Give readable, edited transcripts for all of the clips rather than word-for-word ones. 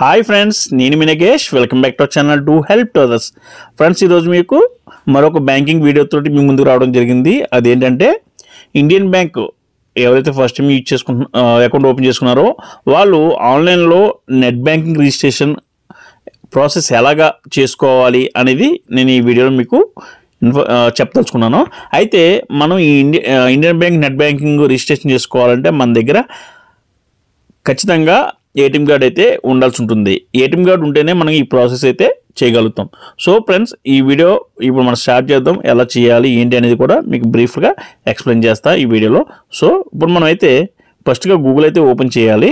Hi friends, నేను మీ Nagesh. Welcome back to our channel to help to others. Friends, ఈరోజు మీకు మరొక బ్యాంకింగ్ వీడియోతో మీ ముందుకు రావడం జరిగింది. అదేంటంటే ఇండియన్ బ్యాంక్ ఎవరైతే first time use account open చేసుకున్నారో వాళ్ళు ఆన్లైన్లో నెట్ బ్యాంకింగ్ రిజిస్ట్రేషన్ ప్రాసెస్ ఎలాగా చేసుకోవాలి అనేది నేను ఈ వీడియోలో మీకు చెప్పదలుచుకున్నాను. అయితే మనం ఈ Indian bank net banking registration చేసుకోవాలంటే మన దగ్గర ఖచ్చితంగా ఏటీఎం కార్డ్ అయితే ఉండాల్సి ఉంటుంది. ఏటీఎం కార్డ్ ఉంటేనే మనం ఈ ప్రాసెస్ అయితే చేయగలుగుతాం. సో ఫ్రెండ్స్, ఈ వీడియో ఇప్పుడు మనం స్టార్ట్ చేద్దాం. ఎలా చేయాలి ఏంటి అనేది కూడా మీకు బ్రీఫ్గా ఎక్స్ప్లెయిన్ చేస్తా ఈ వీడియోలో. సో ఇప్పుడు మనం అయితే ఫస్ట్గా గూగుల్ అయితే ఓపెన్ చేయాలి.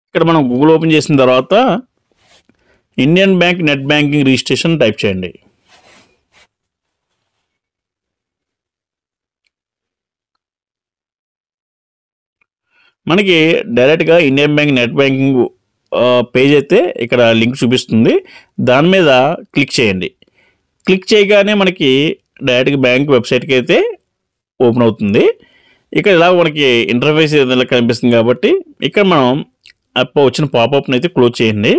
ఇక్కడ మనం గూగుల్ ఓపెన్ చేసిన తర్వాత Indian bank net banking registration type చేయండి. మనకి డైరెక్ట్గా Indian bank net banking page అయితే ఇక్కడ లింక్ చూపిస్తుంది. దాని మీద క్లిక్ చేయండి. క్లిక్ చేయగానే మనకి డైరెక్ట్గా బ్యాంక్ వెబ్సైట్కి అయితే ఓపెన్ అవుతుంది. ఇక్కడ ఇలా మనకి ఇంటర్ఫేస్ ఇలా కనిపిస్తుంది కాబట్టి ఇక్కడ మనం వచ్చిన పాపప్ని అయితే క్లోజ్ చేయండి.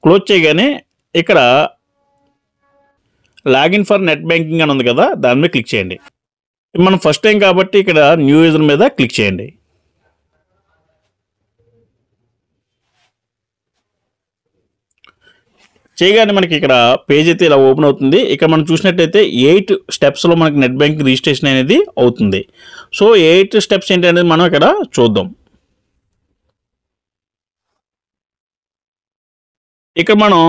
క్లోజ్ చేయగానే ఇక్కడ లాగిన్ ఫర్ నెట్ బ్యాంకింగ్ అని ఉంది కదా, దాని మీద క్లిక్ చేయండి. మనం ఫస్ట్ టైం కాబట్టి ఇక్కడ న్యూ యూజర్ మీద క్లిక్ చేయండి. చేయగానే మనకి ఇక్కడ పేజ్ అయితే ఇలా ఓపెన్ అవుతుంది. ఇక్కడ మనం చూసినట్టయితే 8 స్టెప్స్లో మనకి నెట్ బ్యాంకింగ్ రిజిస్ట్రేషన్ అనేది అవుతుంది. సో 8 స్టెప్స్ ఏంటి అనేది మనం ఇక్కడ చూద్దాం. ఇక్కడ మనం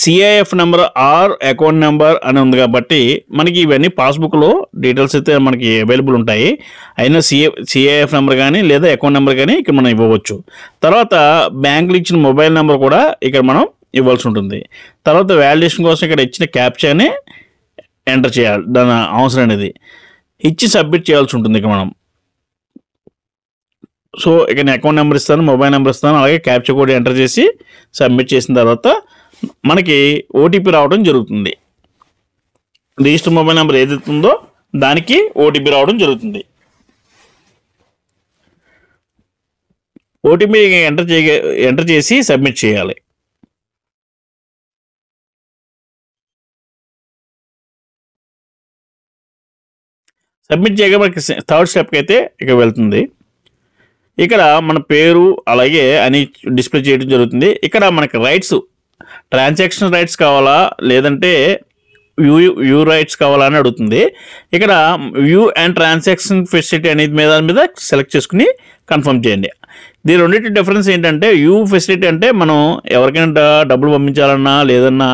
CIF number are account number అని ఉంది కాబట్టి మనకి ఇవన్నీ పాస్బుక్లో డీటెయిల్స్ అయితే మనకి అవైలబుల్ ఉంటాయి. అయినా సిఐఎఫ్ నెంబర్ కానీ లేదా అకౌంట్ నెంబర్ కానీ ఇక్కడ మనం ఇవ్వవచ్చు. తర్వాత బ్యాంకులు ఇచ్చిన మొబైల్ నెంబర్ కూడా ఇక్కడ మనం ఇవ్వాల్సి ఉంటుంది. తర్వాత వ్యాలిడేషన్ కోసం ఇక్కడ ఇచ్చిన క్యాప్చాని ఎంటర్ చేయాలి. దాని అవసరం అనేది ఇచ్చి సబ్మిట్ చేయాల్సి ఉంటుంది. ఇక్కడ మనం సో ఇక్కడ నేను అకౌంట్ నెంబర్ ఇస్తాను, మొబైల్ నెంబర్ ఇస్తాను, అలాగే క్యాప్చా కోడ్ ఎంటర్ చేసి సబ్మిట్ చేసిన తర్వాత మనకి ఓటీపీ రావడం జరుగుతుంది. రిజిస్టర్ మొబైల్ నెంబర్ ఏదైతే ఉందో దానికి ఓటీపీ రావడం జరుగుతుంది. ఓటీపీ ఎంటర్ చేసి సబ్మిట్ చేయాలి. సబ్మిట్ చేయగా మనకి థర్డ్ స్టెప్కి అయితే ఇక వెళ్తుంది. ఇక్కడ మన పేరు అలాగే అని డిస్ప్లే చేయడం జరుగుతుంది. ఇక్కడ మనకి రైట్స్, ట్రాన్సాక్షన్ రైట్స్ కావాలా లేదంటే వ్యూ రైట్స్ కావాలా అని అడుగుతుంది. ఇక్కడ వ్యూ అండ్ ట్రాన్సాక్షన్ ఫెసిలిటీ అనేది మీద సెలెక్ట్ చేసుకుని కన్ఫర్మ్ చేయండి. దీని రెండింటి డిఫరెన్స్ ఏంటంటే వ్యూ ఫెసిలిటీ అంటే మనం ఎవరికైనా డబ్బులు పంపించాలన్నా లేదన్నా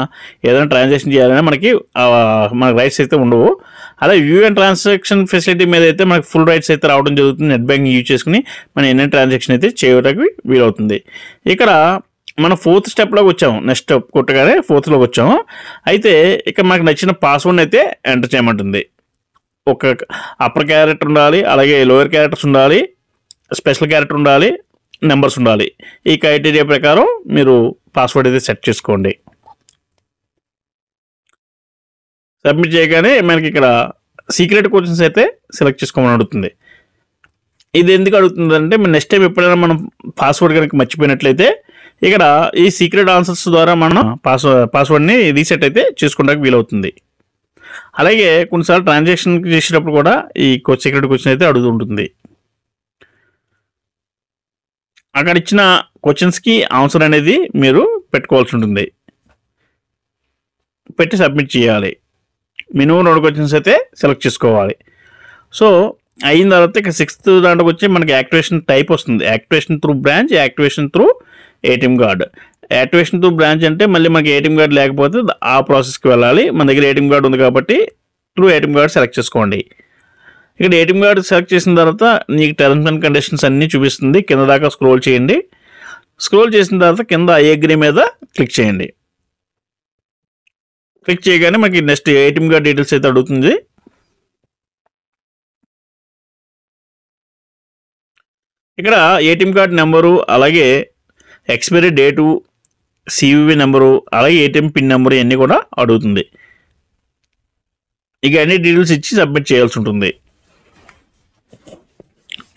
ఏదైనా ట్రాన్సాక్షన్ చేయాలన్నా మనకి రైట్స్ అయితే ఉండవు. అదే వ్యూ అండ్ ట్రాన్సాక్షన్ ఫెసిలిటీ మీద అయితే మనకి ఫుల్ రైట్స్ అయితే రావడం జరుగుతుంది. నెట్ బ్యాంకింగ్ యూజ్ చేసుకుని మనం ఎన్ని ట్రాన్సాక్షన్ అయితే చేయడానికి వీలవుతుంది. ఇక్కడ మనం 4th స్టెప్లోకి వచ్చాము. నెక్స్ట్ స్టెప్ కొట్టగానే 4thలోకి వచ్చాము. అయితే ఇక్కడ మనకు నచ్చిన పాస్వర్డ్ని అయితే ఎంటర్ చేయమంటుంది. ఒక అప్పర్ క్యారెక్టర్ ఉండాలి, అలాగే లోయర్ క్యారెక్టర్స్ ఉండాలి, స్పెషల్ క్యారెక్టర్ ఉండాలి, నెంబర్స్ ఉండాలి. ఈ క్రైటీరియా ప్రకారం మీరు పాస్వర్డ్ అయితే సెట్ చేసుకోండి. సబ్మిట్ చేయగానే మనకి ఇక్కడ సీక్రెట్ క్వశ్చన్స్ అయితే సెలెక్ట్ చేసుకోమని అడుగుతుంది. ఇది ఎందుకు అడుగుతుందంటే నెక్స్ట్ టైం ఎప్పుడైనా మనం పాస్వర్డ్ కనుక మర్చిపోయినట్లయితే ఇక్కడ ఈ సీక్రెట్ ఆన్సర్స్ ద్వారా మనం పాస్వర్డ్ని రీసెట్ అయితే చేసుకోవడానికి వీలవుతుంది. అలాగే కొన్నిసార్లు ట్రాన్సాక్షన్ చేసేటప్పుడు కూడా ఈ సీక్రెట్ క్వశ్చన్ అయితే అడుగుతుంటుంది. అక్కడ ఇచ్చిన క్వశ్చన్స్కి ఆన్సర్ అనేది మీరు పెట్టుకోవాల్సి ఉంటుంది. పెట్టి సబ్మిట్ చేయాలి. మినిమం 2 క్వశ్చన్స్ అయితే సెలెక్ట్ చేసుకోవాలి. సో అయిన తర్వాత ఇక 6th దాంట్లోకి వచ్చి మనకి యాక్టివేషన్ టైప్ వస్తుంది. Activation through branch, activation through ATM card. Activation through branch అంటే మళ్ళీ మనకి ఏటీఎం కార్డ్ లేకపోతే ఆ ప్రాసెస్కి వెళ్ళాలి. మన దగ్గర ఏటీఎం కార్డ్ ఉంది కాబట్టి త్రూ ఏటీఎం కార్డ్ సెలెక్ట్ చేసుకోండి. ఇక్కడ ఏటీఎం కార్డు సెలెక్ట్ చేసిన తర్వాత మీకు టర్మ్స్ అండ్ కండిషన్స్ అన్నీ చూపిస్తుంది. కింద దాకా స్క్రోల్ చేయండి. స్క్రోల్ చేసిన తర్వాత కింద ఐ అగ్రీ మీద క్లిక్ చేయండి. క్లిక్ చేయగానే మనకి నెక్స్ట్ ఏటీఎం కార్డ్ డీటెయిల్స్ అయితే అడుగుతుంది. ఇక్కడ ఏటీఎం కార్డ్ నెంబరు, అలాగే ఎక్స్పైరీ డేటు, సివివి నెంబరు, అలాగే ఏటీఎం పిన్ నెంబరు ఇవన్నీ కూడా అడుగుతుంది. ఇక అన్ని డీటెయిల్స్ ఇచ్చి సబ్మిట్ చేయాల్సి ఉంటుంది.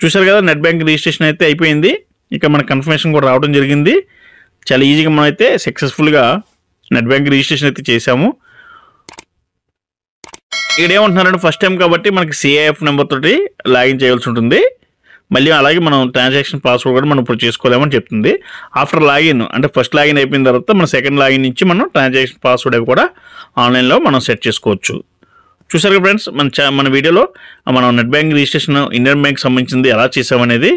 చూశారు కదా, నెట్ బ్యాంక్ రిజిస్ట్రేషన్ అయితే అయిపోయింది. ఇక మన కన్ఫర్మేషన్ కూడా రావడం జరిగింది. చాలా ఈజీగా మనం అయితే సక్సెస్ఫుల్గా నెట్ బ్యాంకింగ్ రిజిస్ట్రేషన్ అయితే చేసాము. ఇక్కడ ఏమంటున్నారంటే ఫస్ట్ టైం కాబట్టి మనకి సిఐఎఫ్ నెంబర్ తోటి లాగిన్ చేయాల్సి ఉంటుంది. మళ్ళీ అలాగే మనం ట్రాన్సాక్షన్ పాస్వర్డ్ కూడా మనం ఇప్పుడు చేసుకోలేమని చెప్తుంది. ఆఫ్టర్ లాగిన్ అంటే ఫస్ట్ లాగిన్ అయిపోయిన తర్వాత మన సెకండ్ లాగిన్ నుంచి మనం ట్రాన్సాక్షన్ పాస్వర్డ్ అవి కూడా ఆన్లైన్లో మనం సెట్ చేసుకోవచ్చు. చూసారు కదా ఫ్రెండ్స్, మన వీడియోలో మనం net banking registration Indian bank సంబంధించింది ఎలా చేసామనేది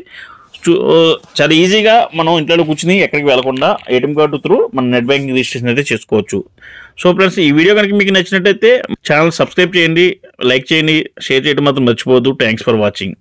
చాలా ఈజీగా మనం ఇంట్లో కూర్చుని ఎక్కడికి వెళ్లకుండా ఏటీఎం కార్డు త్రూ మన నెట్ బ్యాంకింగ్ రిజిస్ట్రేషన్ అయితే చేసుకోవచ్చు. సో ఫ్రెండ్స్, ఈ వీడియో కనుక మీకు నచ్చినట్టయితే ఛానల్ సబ్స్క్రైబ్ చేయండి, లైక్ చేయండి, షేర్ చేయడం మాత్రం మర్చిపోవద్దు. Thanks for watching.